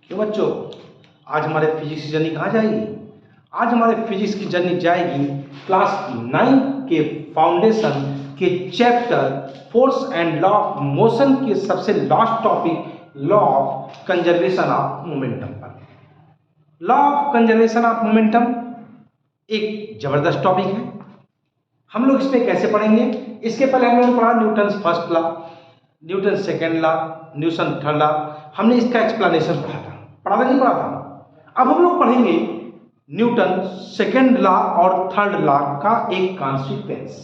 क्यों बच्चों, आज हमारे फिजिक्स की जर्नी कहाँ जाएगी? आज हमारे फिजिक्स की जर्नी जाएगी क्लास 9 के फाउंडेशन के chapter force and law of motion के सबसे last topic law of conservation of momentum पर। Law of conservation of momentum एक जबरदस्त टॉपिक है। हम लोग इसमें कैसे पढ़ेंगे? इसके पहले हम लोगों ने पढ़ा Newton first law, Newton second law, Newton third law. हमने इसका एक्सप्लेनेशन पढ़ा था, पढ़ा था नहीं पढ़ा था? अब हम लोग पढ़ेंगे न्यूटन सेकेंड लॉ और थर्ड लॉ का एक कॉन्सिक्वेंस।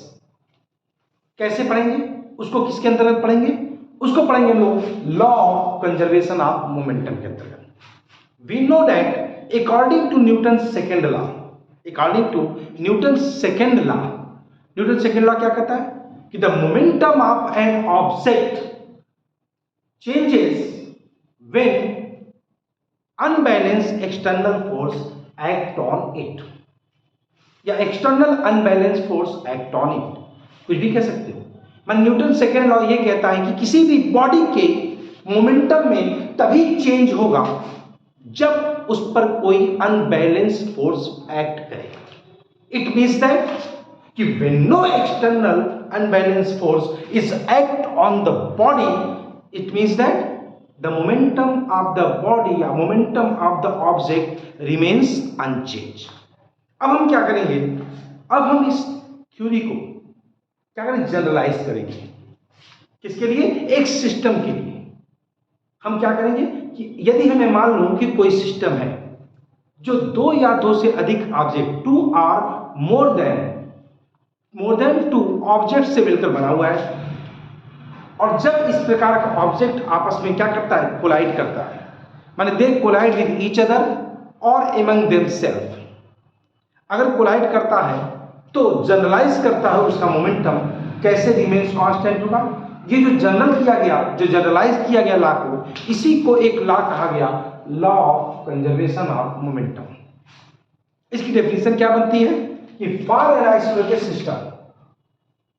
कैसे पढ़ेंगे उसको? किसके अंतर्गत पढ़ेंगे उसको? पढ़ेंगे हम लोग law of conservation of momentum के अंतर्गत। We know that according to Newton second law, according to Newton second law, Newton second law क्या कहता है कि the momentum of an object changes when unbalanced external force act on it, या external unbalanced force act on it, कुछ भी कह सकते हो। मैं न्यूटन सेकेंड लॉ ये कहता है कि किसी भी बॉडी के मोमेंटम में तभी चेंज होगा जब उस पर कोई अनबैलेंस्ड फोर्स एक्ट करे। इट मीन्स दैट कि when no external unbalanced force is act on the body, it means that the momentum of the body or momentum of the object remains unchanged. अब हम क्या करेंगे? अब हम इस theory को क्या करेंगे? जनरलाइज करेंगे। किसके लिए? एक सिस्टम के लिए। हम क्या करेंगे कि यदि हमें मान लो कि कोई सिस्टम है जो दो या दो से अधिक object, two or more than two object से मिलकर बना हुआ है, और जब इस प्रकार का ऑब्जेक्ट आपस में क्या करता है? कोलाइड करता है, माने दे कोलाइड विद ईच अदर और एमंग देमसेल्फ। अगर कोलाइड करता है तो जनरलाइज करता है उसका मोमेंटम कैसे रिमेन्स कांस्टेंट होगा। ये जो जनरल किया गया, जो जनरलाइज किया गया लॉ को, इसी को एक लॉ कहा गया law of conservation of momentum. इसकी डेफिनेशन क्या बनती है कि फॉर एन आइसोलेटेड सिस्टम,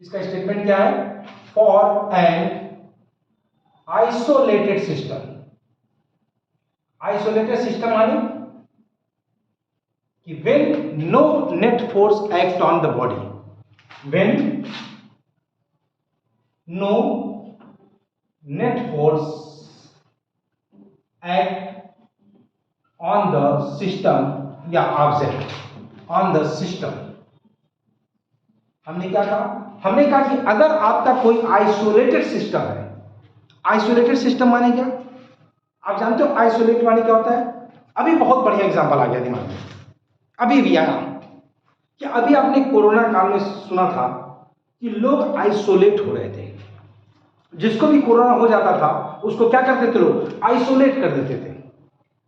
इसका स्टेटमेंट क्या है? For an isolated system, isolated system माने कि when no net force act on the body, when no net force act on the system या ऑब्जेक्ट, ऑन द सिस्टम। हमने क्या कहा? हमने कहा कि अगर आपका कोई आइसोलेटेड सिस्टम है, आइसोलेटेड सिस्टम माने क्या? आप जानते हो आइसोलेट माने क्या होता है? अभी बहुत बढ़िया एग्जांपल आ गया दिमाग में, अभी भी आया कि अभी आपने कोरोना काल में सुना था कि लोग आइसोलेट हो रहे थे। जिसको भी कोरोना हो जाता था उसको क्या करते थे? लोग आइसोलेट कर देते थे।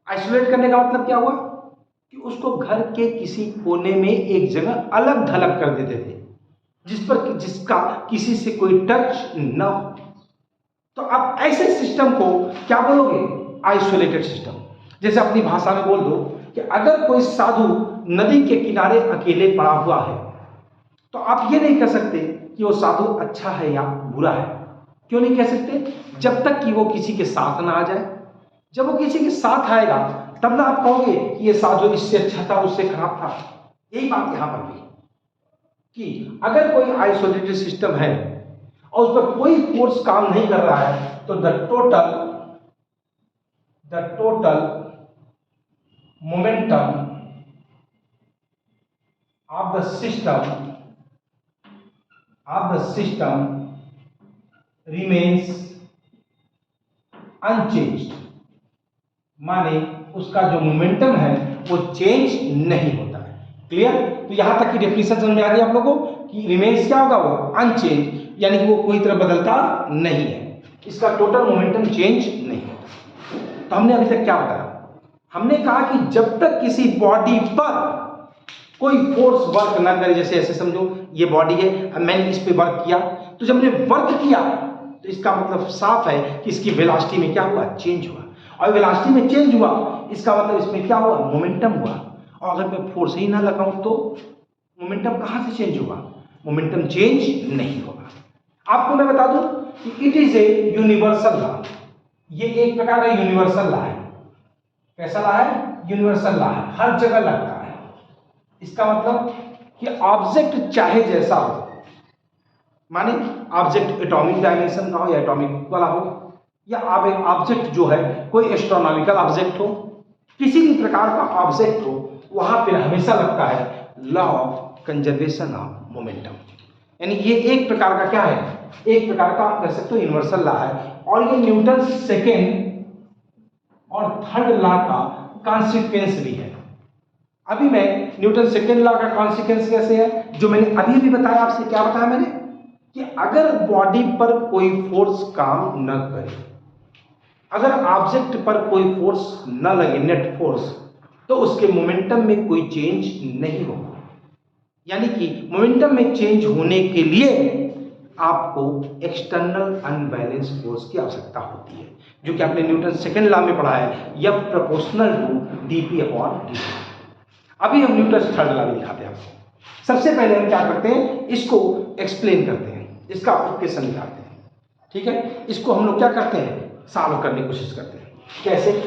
आइसोलेट करने का मतलब क्या हुआ कि उसको घर के किसी कोने में एक जगह अलग थलग कर देते थे, जिसका किसी से कोई टच न हो। तो आप ऐसे सिस्टम को क्या बोलोगे? Isolated system. जैसे अपनी भाषा में बोल दो कि अगर कोई साधु नदी के किनारे अकेले पड़ा हुआ है तो आप ये नहीं कह सकते कि वो साधु अच्छा है या बुरा है। क्यों नहीं कह सकते? जब तक कि वो किसी के साथ ना आ जाए। जब वो किसी के साथ आएगा तब ना आप कहोगे कि ये साधु इससे अच्छा था, उससे खराब था। यही बात यहां पर भी कि अगर कोई आइसोलेटेड सिस्टम है और उस पर कोई फोर्स काम नहीं कर रहा है तो the total momentum of the system remains unchanged, माने उसका जो मोमेंटम है वो चेंज नहीं होता है। क्लियर? तो यहां तक की डेफिनेशन समझ में आ गई आप लोगों को कि रिमेन्स क्या होगा? वो अनचेंज, यानी कि वो कोई तरह बदलता नहीं है, इसका टोटल मोमेंटम चेंज नहीं होता। तो हमने अभी तक क्या बताया? हमने कहा कि जब तक किसी बॉडी पर कोई फोर्स वर्क ना करे, जैसे ऐसे समझो ये बॉडी है, अब मैंने इस पे वर्क किया, तो जब मैंने वर्क किया तो इसका मतलब साफ है कि इसकी वेलोसिटी में क्या हुआ? चेंज हुआ। और वेलोसिटी में चेंज हुआ इसका मतलब इसमें क्या हुआ? मोमेंटम हुआ। और अगर मैं फोर्स ही ना लगाऊं तो मोमेंटम कहां से चेंज होगा? मोमेंटम चेंज नहीं होगा। आपको मैं बता दूं कि it is a universal law. ये एक प्रकार का यूनिवर्सल लॉ है। कैसा ला है? यूनिवर्सल ला है, हर जगह लगता है। इसका मतलब कि ऑब्जेक्ट चाहे जैसा हो, माने ऑब्जेक्ट एटॉमिक डायमेंशन का हो या एटॉमिक वाला हो, या ऑब्जेक्ट जो है कोई एस्ट्रोनॉमिकल ऑब्जेक्ट हो, किसी भी प्रकार का ऑब्जेक्ट हो, वहां पर हमेशा लगता है law of conservation of momentum. यानी ये एक प्रकार का क्या है? एक प्रकार का आप कह सकते हो यूनिवर्सल लॉ है, और ये न्यूटन सेकेंड और थर्ड लॉ का कॉन्सिक्वेंस भी है। अभी मैं न्यूटन सेकेंड लॉ का कॉन्सिक्वेंस कैसे है, जो मैंने अभी भी बताया आपसे, क्या बताया मैंने कि अगर बॉडी पर कोई फोर्स काम न करे, अगर ऑब्जेक्ट पर कोई फोर्स न लगे, नेट फोर्स, तो उसके मोमेंटम में कोई चेंज नहीं होगा। यानी कि मोमेंटम में चेंज होने के लिए आपको एक्सटर्नल अनबैलेंस फोर्स की आवश्यकता होती है, जो कि आपने न्यूटन सेकेंड लॉ में पढ़ा है, F proportional to dp upon dt। अभी हम न्यूटन थर्ड लॉ भी दिखाते हैं आपको। सबसे पहले हम क्या करते हैं, इसको एक्सप्लेन करते हैं, इसका एप्लीकेशन निकालते हैं। ठीक है, इसको हम लोग क्या करते हैं, सॉल्व करने की कोशिश करते हैं। कैसे?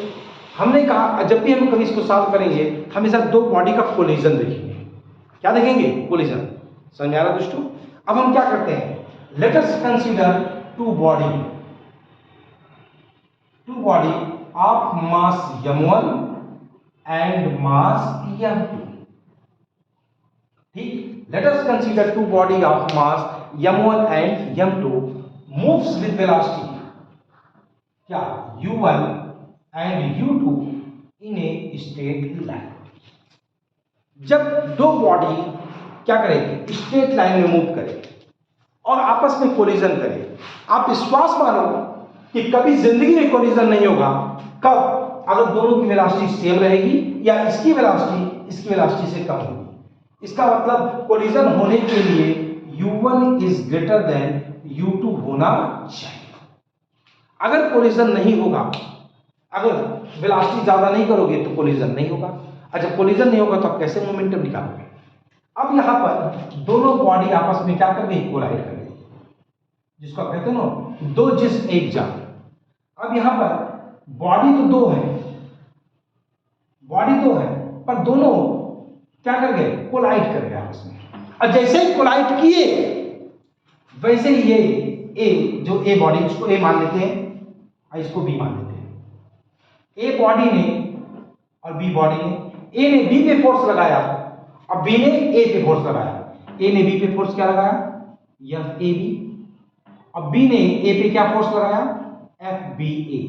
हमने कहा जब भी हम कभी इसको सॉल्व करेंगे, हमेशा दो बॉडी का कोलिजन देखेंगे। क्या देखेंगे? कोलिजन। समझ में आ रहा दोस्तों? अब हम क्या करते हैं, let us consider two body of mass m1 and mass m2। ठीक, let us consider two body of mass m1 and m2 moves with velocity क्या, u1 and u2 in a straight line. जब दो body क्या करेगी, straight line में move करे और आपस में कोलिजन करे, आप विश्वास मानो कि कभी जिंदगी में कोलिजन नहीं होगा। कब? अगर दोनों की वेलोसिटी सेम रहेगी या इसकी वेलोसिटी से कम होगी। इसका मतलब कोलिजन होने के लिए u1 is greater than u2 होना चाहिए। अगर कोलिजन नहीं होगा, अगर वेलोसिटी ज्यादा नहीं करोगे तो कोलिजन नहीं होगा। अच्छा, कोलिजन नहीं होगा तो आप कैसे मोमेंटम निकालोगे? अब यहां पर दोनों बॉडी आपस में क्या कर रही है, कोलाइड कर रही है, जिसको आप कहते हैं ना दो जिस्म एक जान। अब यहां पर बॉडी तो दो है, पर दोनों क्या कर गए, कोलाइड कर गए आपस में। और जैसे ही कोलाइड किए, वैसे ही ये ए, जो ए बॉडी, इसको ए मान लेते हैं और इसको बी मान लेते हैं। ए बॉडी ने और बी बॉडी ने, ए ने बी पे फोर्स लगाया और बी ने ए पे फोर्स लगाया। ए ने बी पे फोर्स क्या लगाया, एफ ए बी, और बी ने ए पे क्या फोर्स लगाया, एफ बी ए।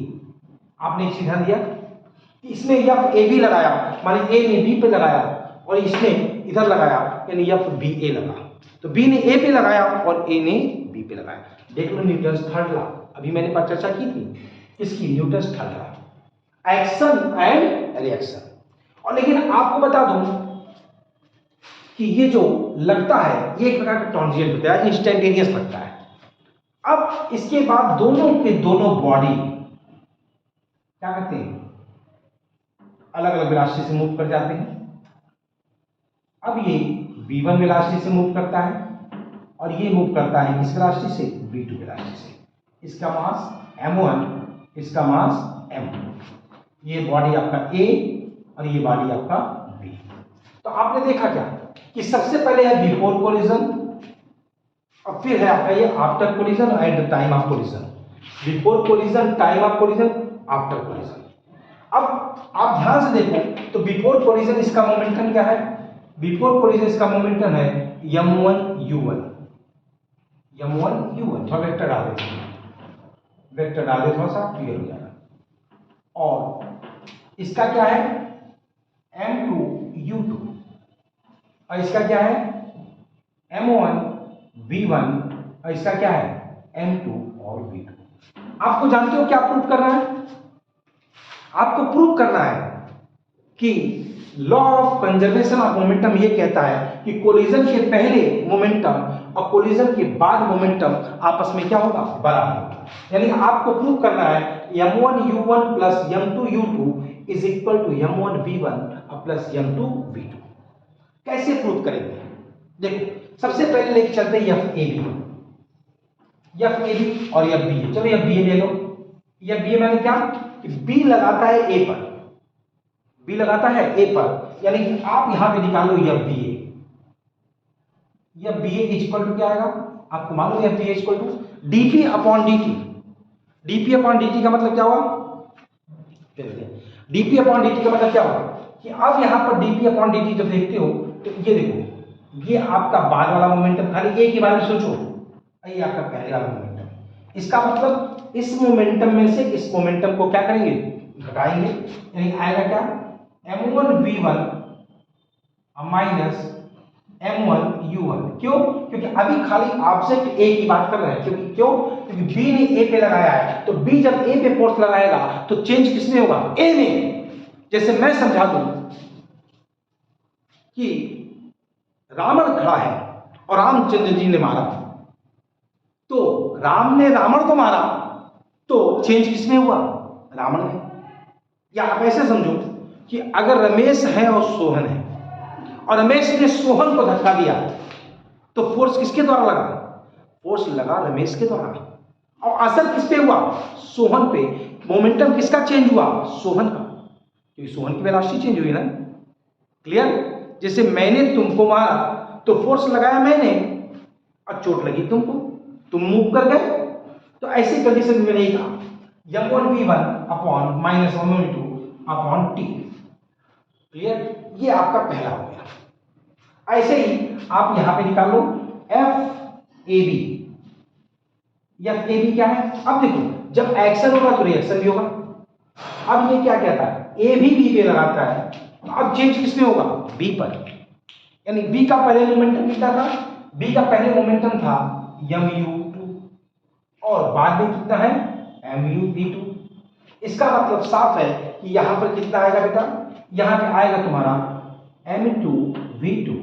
आपने एक सीधा दिया कि इसमें एफ ए बी लगाया, माने ए ने बी पे लगाया और इसने इधर लगाया, यानी एफ बी ए लगा। तो बी ने ए पे लगाया और ए ने बी पे लगाया। देख लो न्यूटन थर्ड लॉ, अभी मैंने पर चर्चा की थी इसकी, Newton third law, action and reaction. और लेकिन आपको बता दूं कि ये जो लगता है ये एक प्रकार का ट्रांजिएंट होता है, इंस्टेंटेनियस लगता है। अब इसके बाद दोनों के दोनों बॉडी क्या करते हैं, अलग अलग वेलोसिटी से मूव कर जाते हैं। अब ये v1 वेलोसिटी से मूव करता है और ये मूव करता है किस वेलोसिटी से, v2 वेलोसिटी से। इसका मास m1, इसका मास m2। ये बॉडी आपका A और ये बॉडी आपका B। तो आपने देखा क्या कि सबसे पहले है बिफोर कोलिजन और फिर है आपका ये after collision at the time of collision. Before collision, time of collision, after collision. अब आप ध्यान से देखो तो बिफोर कोलिजन इसका मोमेंटम क्या है, बिफोर कोलिजन इसका मोमेंटम है m1u1। थोड़ा वेक्टर डाल दे, थोड़ा सा क्लियर हो जाएगा। और इसका क्या है, m2u2, और इसका क्या है, m1v1, और इसका क्या है, m2 और v2। आपको जानते हो क्या प्रूव करना है, आपको प्रूव करना है कि law of conservation of momentum ये कहता है कि कोलिजन के पहले मोमेंटम और कोलिजन के बाद मोमेंटम आपस में क्या होगा, बराबर होगा। यानी आपको प्रूव करना है m1u1 plus m2u2 is equal to m1v1 plus m2v2। कैसे प्रूव करेंगे, देखो सबसे पहले लेके चलते हैं एफ ए बी और एफ बी ए। चलो एफ बी ए ले लो। एफ बी ए मैंने क्या कि बी लगाता है ए पर, बी लगाता है ए पर, यानी कि आप यहां पे निकालो यह बी ए, यह B A is equal to क्या आएगा, आपको मालूम है B A is equal to dp upon dt. Dp upon dt का मतलब क्या हुआ, डीपी अपॉन डीटी का मतलब क्या हुआ कि आप यहां पर डीपी अपॉन डीटी जब देखते हो तो ये देखो, ये आपका बाद वाला मोमेंटम, खाली ए के बारे में सोचो, ये आपका पहले वाला मोमेंटम। इसका मतलब इस मोमेंटम में से इस मोमेंटम को क्या करेंगे, घटाएंगे, यानी आएगा क्या m1v1 माइनस m1 u1। क्यों, क्योंकि अभी खाली ऑब्जेक्ट ए की बात कर रहे हैं, क्योंकि बी ने ए पे लगाया है, तो बी जब ए पे फोर्स लगाएगा तो चेंज किसमें होगा, ए में। जैसे मैं समझा दूं कि रावण खड़ा है और रामचंद्र जी ने मारा, तो राम ने रावण को मारा तो चेंज किसमें हुआ, रावण में। या आप ऐसे समझो कि अगर रमेश है और सोहन है और रमेश ने सोहन को धक्का दिया तो फोर्स किसके द्वारा लगा, फोर्स लगा रमेश के द्वारा, और असर किस पे हुआ, सोहन पे। मोमेंटम किसका चेंज हुआ, सोहन का, क्योंकि सोहन की वेलोसिटी चेंज हुई ना। क्लियर, जैसे मैंने तुमको मारा तो फोर्स लगाया मैंने और चोट लगी तुमको, तुम मूव कर गए, तो ऐसी कंडीशन में नहीं था m1v1 upon minus m1v2 upon T. Clear, ये आपका पहला हो गया। ऐसे ही आप यहां पे निकाल लो F A B. F A B क्या है, अब देखो जब एक्शन होगा तो रिएक्शन भी होगा। अब ये क्या कहता है, ए भी बी पे लगाता है, तो अब चेंज किसमें होगा, बी पर, यानी बी का पहले मोमेंटम कितना था, बी का पहले मोमेंटम था mu2 और बाद में कितना है mu v2। इसका मतलब साफ है कि यहां पर कितना आएगा बेटा, यहां पे आएगा तुम्हारा m2v2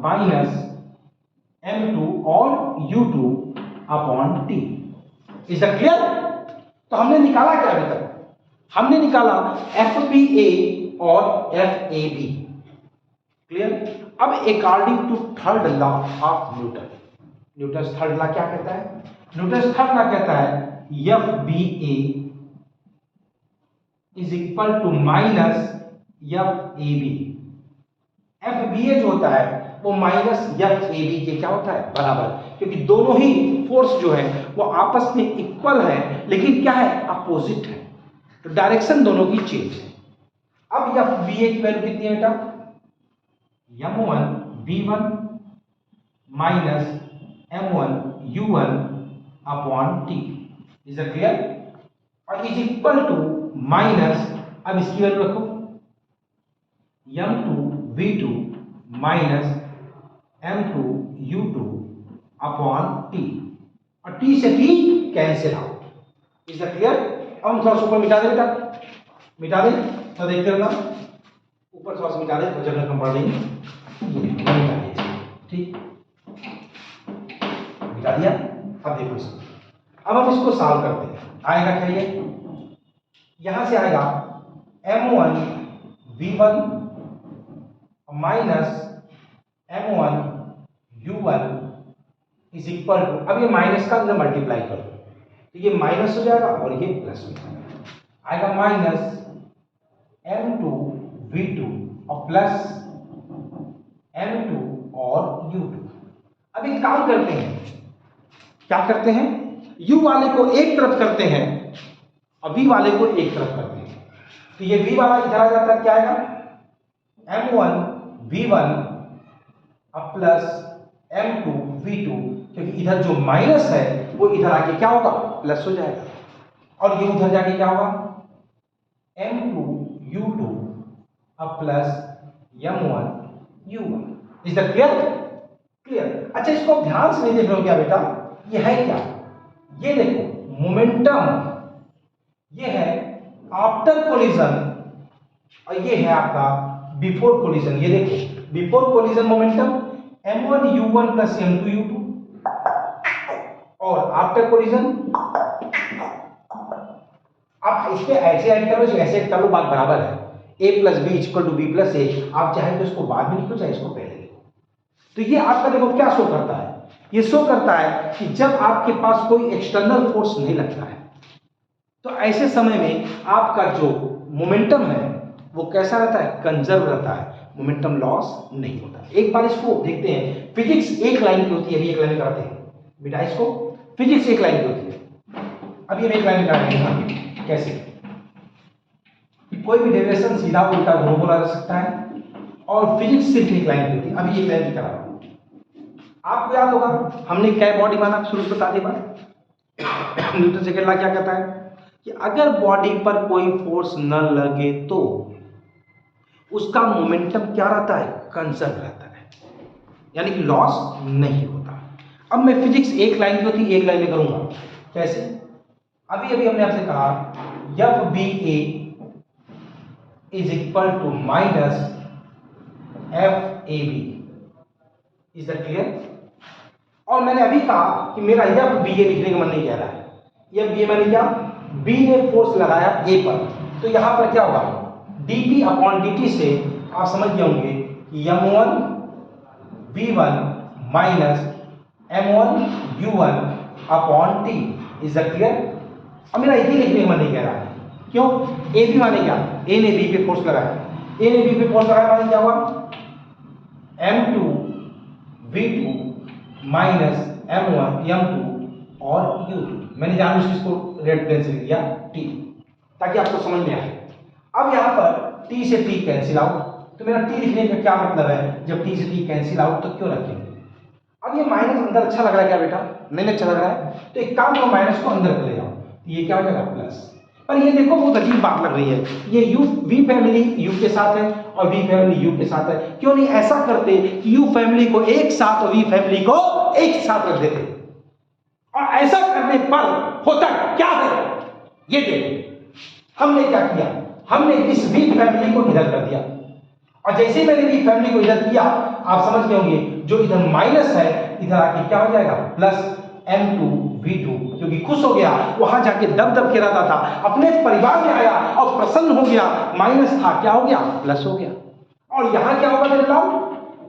माइनस m2 और u2 upon t। Is that clear. तो हमने निकाला क्या अभी तक, हमने निकाला FBA और FAB। क्लियर। अब according to third law of Newton, Newton third law क्या कहता है, न्यूटन थर्ड लॉ कहता है FBA is equal to minus FAB। FBA जो होता है वो माइनस FAB के क्या होता है, बराबर, क्योंकि दोनों ही फोर्स जो है वो आपस में इक्वल है, लेकिन क्या है, अपोजिट है, तो डायरेक्शन दोनों की चेंज है। अब FBA की वैल्यू कितनी है बेटा, m1v1 minus m1 u1 upon t। Is that clear. और इज इक्वल टू माइनस, अब इसकी वैल्यू रखो m2v2 minus m2 u2 upon t, और t से t cancel out. Is that clear. अब हम थोड़ा सा ऊपर मिटा दे बेटा, मिटा दे तो देखते रहना, ऊपर थोड़ा सा मिटा दे तो जगह कम पड़ जाएगी, ठीक, मिटा दिया। अब देखो इसको, अब हम इसको सॉल्व करते हैं, आएगा क्या, ये यहां से आएगा m1v1 minus m1 u1 is equal to, अब ये माइनस का अंदर मल्टीप्लाई कर दो तो ये माइनस हो जाएगा और ये प्लस हो जाएगा, आएगा माइनस m2 v2 और प्लस m2 और u2। अब एक काम करते हैं, क्या करते हैं, u वाले को एक तरफ करते हैं और v वाले को एक तरफ करते हैं, तो ये v वाला इधर आ जाता है, क्या आएगा m1 v1 अब प्लस m2 v2, क्योंकि इधर जो माइनस है वो इधर आके क्या होगा, प्लस हो जाएगा, और ये उधर जाके क्या होगा m2 u2 अब plus m1 u1। Is that clear, clear. अच्छा इसको ध्यान से नहीं देख रहे हो क्या बेटा, ये है क्या, ये देखो मोमेंटम, ये है आफ्टर कोलिजन और ये है आपका बिफोर कोलिजन। ये देखो before collision momentum m1 u1 plus m2 u2, और आफ्टर कोलिजन, आप इस पे ऐसे ऐड करो, ऐसे ऐड कर लो, बात बराबर है, a plus B equal to B plus A. आप चाहे तो इसको बाद में लिखो, चाहे इसको पहले लिखो। तो ये आपका देखो क्या शो करता है, ये शो करता है कि जब आपके पास कोई एक्सटर्नल फोर्स नहीं लगता है तो ऐसे समय में आपका जो मोमेंटम है वो कैसा रहता है, कंजर्व रहता है, मोमेंटम लॉस नहीं होता। एक बार इसको देखते हैं, फिजिक्स एक लाइन की होती है, अभी एक लाइन में कराते हैं बेटा इसको। फिजिक्स एक लाइन की होती है, अभी हम एक लाइन में कराएंगे। कैसे? कोई भी डेरिवेशन सीधा उल्टा दोनों बोला जा सकता है, और फिजिक्स सिर्फ एक लाइन की होती है। अभी एक लाइन की करा रहा हूं, आपको याद होगा हमने क्या बॉडी माना, शुरू से बता दे बार। न्यूटन सेकंड लॉ क्या कहता है कि अगर बॉडी पर कोई फोर्स न लगे तो उसका मोमेंटम क्या रहता है, कंजर्व रहता है, यानी कि लॉस नहीं होता। अब मैं फिजिक्स एक लाइन की होती एक लाइन में करूंगा। कैसे? अभी अभी हमने आपसे कहा F B A is equal to minus F A B. Is that clear? और मैंने अभी कहा कि मेरा एफ बी ए लिखने का मन नहीं कह रहा है। एफ बी ए मैंने क्या, बी ने फोर्स लगाया ए पर, तो यहां पर क्या होगा, dp अपॉन dt से आप समझ गए होंगे कि m1 v1 minus m1 u1 upon t। Is that clear? अब मेरा ये लिखने का मन नहीं कह रहा है, क्यों? ए बी माने क्या, ए ने बी पे फोर्स लगाया, ए ने बी पे फोर्स लगाया माने क्या हुआ, m2 v2 minus m1 m2 और u2। मैंने जानबूझ के इसको रेड पेन से लिख दिया t, ताकि आपको समझ में आए। अब यहां पर t से t कैंसिल आउट, तो मेरा t लिखने का क्या मतलब है, जब t से t कैंसिल आउट तो क्यों रखेंगे। अब ये माइनस अंदर अच्छा लग रहा है क्या बेटा, नहीं अच्छा लग रहा है, तो एक काम करो माइनस को अंदर कर ले जाओ, तो ये क्या हो जाएगा प्लस। पर ये देखो बहुत अजीब बात लग रही है, ये u v फैमिली u के साथ है और v फैमिली u के साथ है। क्यों नहीं ऐसा करते कि u फैमिली को एक साथ और v फैमिली को एक साथ रख देते, और ऐसा करने पर होता क्या है ये देखो। हमने क्या किया, हमने इस v फैमिली को इधर कर दिया, और जैसे मैंने v फैमिली को इधर किया आप समझ गए होंगे, जो इधर माइनस है इधर आके क्या हो जाएगा प्लस m2 v2, क्योंकि खुश हो गया, वहां जाके दब दब के रहता था, अपने परिवार में आया और प्रसन्न हो गया, माइनस था क्या हो गया प्लस हो गया। और यहां क्या होगा मेरे लाल,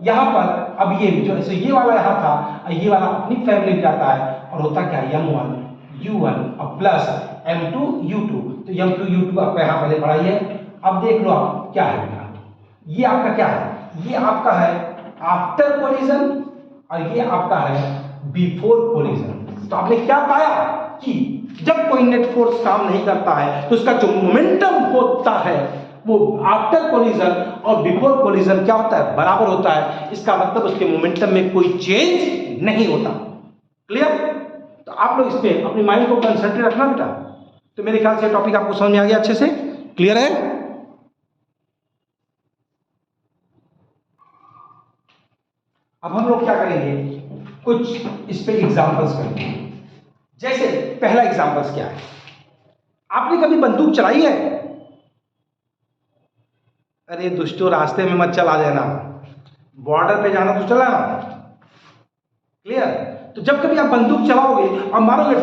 यहां पर अब ये जो ऐसे ये वाला यहां था, ये वाला अपनी फैमिली में जाता है और होता क्या m1 u1 और प्लस m2 u2, तो m2 u2 आपका यहां पहले पढ़ाई है। अब देख लो आप क्या है बेटा, ये आपका क्या है, ये आपका है आफ्टर कोलिजन और ये आपका है बिफोर कोलिजन। तो आपने क्या पाया कि जब कोई नेट फोर्स काम नहीं करता है तो उसका जो मोमेंटम होता है वो आफ्टर कोलिजन और बिफोर कोलिजन क्या होता है, बराबर होता है। इसका मतलब उसके मोमेंटम में कोई चेंज नहीं होता। क्लियर? तो आप लोग इस पे अपनी माइंड को कंसंट्रेट रखना बेटा। तो मेरे ख्याल से टॉपिक आपको समझ में आ गया अच्छे से, क्लियर है? अब हम लोग क्या करेंगे, कुछ इस पे एग्जांपल्स करेंगे। जैसे पहला एग्जांपल्स क्या है, आपने कभी बंदूक चलाई है? अरे दुष्टों रास्ते में मत चला देना, बॉर्डर पे जाना तो चलाना। क्लियर? तो जब कभी आप बंदूक चलाओगे और मारोगे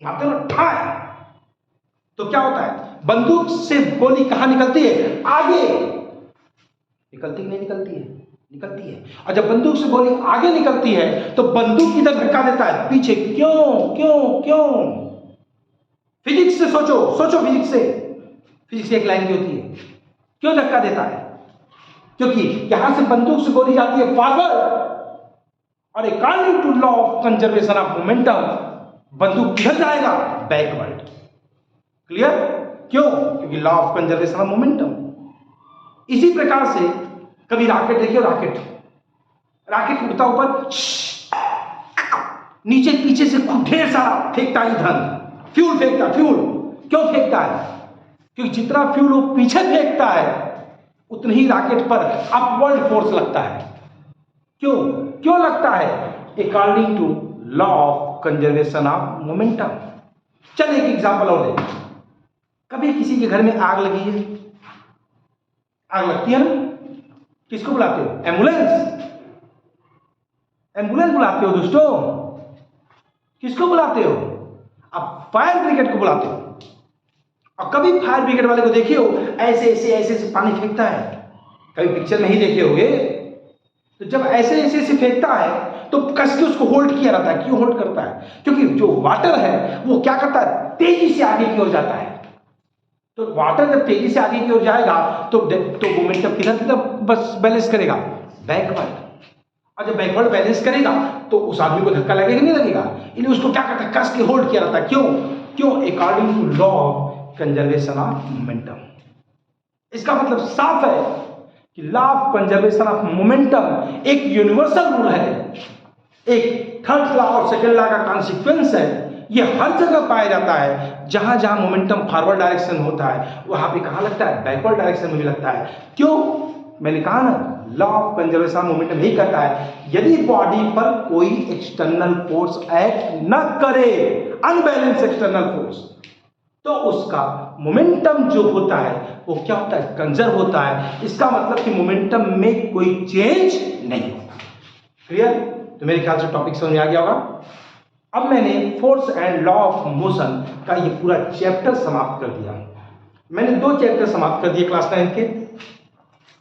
मारते हो ठाए, तो क्या होता है, बंदूक से गोली कहां निकलती है, आगे निकलती नहीं निकलती है, निकलती है। और जब बंदूक से गोली आगे निकलती है तो बंदूक इधर धक्का देता है पीछे, क्यों क्यों क्यों? फिजिक्स से सोचो, सोचो फिजिक्स से, फिजिक्स एक लाइन की होती है, क्यों धक्का देता है? क्योंकि यहां से बंदूक से गोली जाती है फॉरवर्ड, और according to law of conservation of momentum बंदूक किधर जाएगा, बैकवर्ड। क्लियर? क्यों? क्योंकि law of conservation of momentum. इसी प्रकार से कभी रॉकेट देखिए, रॉकेट उड़ता ऊपर, नीचे पीछे से खूब ढेर सारा फेंकता है ईंधन, फ्यूल फेंकता है। फ्यूल क्यों फेंकता है? क्योंकि जितना फ्यूल वो पीछे फेंकता है उतनी ही रॉकेट पर अपवर्ड फोर्स लगता है। क्यों क्यों लगता है? According to law of conservation of momentum. चलिए एक एग्जांपल और लें। कभी किसी के घर में आग लगी है, आग लगती है ना, किसको बुलाते हो? एम्बुलेंस। एम्बुलेंस बुलाते हो दोस्तों, किसको बुलाते हो? आप फायर ब्रिगेड को बुलाते हो। और कभी फायर ब्रिगेड वाले को देखे हो ऐसे ऐसे ऐसे ऐसे पानी फेंकता है, कभी पिक्चर नहीं देखे होगे। तो जब ऐसे ऐसे ऐसे फेंकता है तो कस के उसको होल्ड किया रहता है। क्यों होल्ड करता है? क्योंकि जो वाटर है वो क्या करता है, तेजी से आगे की ओर जाता है। तो वाटर जब तेजी से आगे की ओर जाएगा तो मोमेंटम किधर किधर बस बैलेंस करेगा, बैकवर्ड। और जब बैकवर्ड बैलेंस करेगा तो उस आदमी को धक्का लगेगा नहीं लगेगा, इसलिए उसको क्या करता है, कस के होल्ड किया रहता है। क्यों? According to law of conservation of momentum. इसका मतलब साफ है कि law of conservation of momentum एक यूनिवर्सल रूल है, एक थर्ड लॉ और सेकंड लॉ का कॉन्सिक्वेंस है। ये हर जगह पाया जाता है, जहां जहां मोमेंटम फॉरवर्ड डायरेक्शन होता है वहां पे कहां लगता है, बैकवर्ड डायरेक्शन में भी लगता है। क्यों? मैंने कहा ना, law of conservation of momentum यही कहता है, यदि बॉडी पर कोई एक्सटर्नल फोर्स एक्ट न करे, अनबैलेंस एक्सटर्नल फोर्स, तो उसका मोमेंटम जो होता है वो क्या होता है, कंजर्व होता है। इसका मतलब कि मोमेंटम में कोई चेंज नहीं होता। क्लियर? तो मेरे ख्याल से टॉपिक समझ में आ गया होगा। अब मैंने force and law of motion का ये पूरा चैप्टर समाप्त कर दिया। मैंने 2 चैप्टर समाप्त कर दिए क्लास 9 के।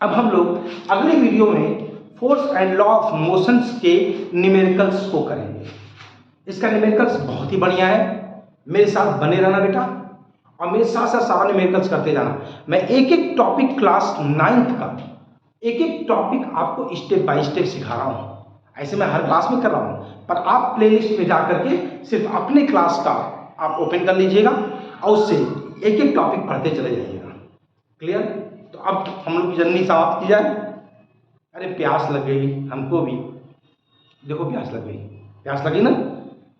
अब हम लोग अगले वीडियो में force and law of motions के न्यूमेरिकल्स को करेंगे। इसका न्यूमेरिकल्स बहुत ही बढ़िया है, मेरे साथ बने रहना बेटा, और मेरे साथ साथ सारा न्यूमेरिकल्स करते जाना। मैं एक एक टॉपिक क्लास 9th का एक एक टॉपिक आपको स्टेप बाय स्टेप सिखा रहा हूँ। ऐसे मैं हर क्लास में कर रहा हूँ, पर आप प्लेलिस्ट में जाकर के सिर्फ अपने क्लास का आप ओपन कर लीजिएगा और उससे एक एक टॉपिक पढ़ते चले जाइएगा। क्लियर? तो अब हम लोग की जर्नी समाप्त की जाए। अरे प्यास लग गई हमको भी, देखो प्यास लग गई, प्यास लगी ना,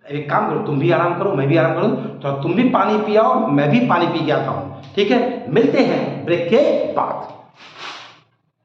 एक काम करो, तुम भी आराम करो, मैं भी आराम करूँ, तो तुम भी पानी पियाओ, मैं भी पानी पी के आता हूँ। ठीक है, मिलते हैं ब्रेक के बाद।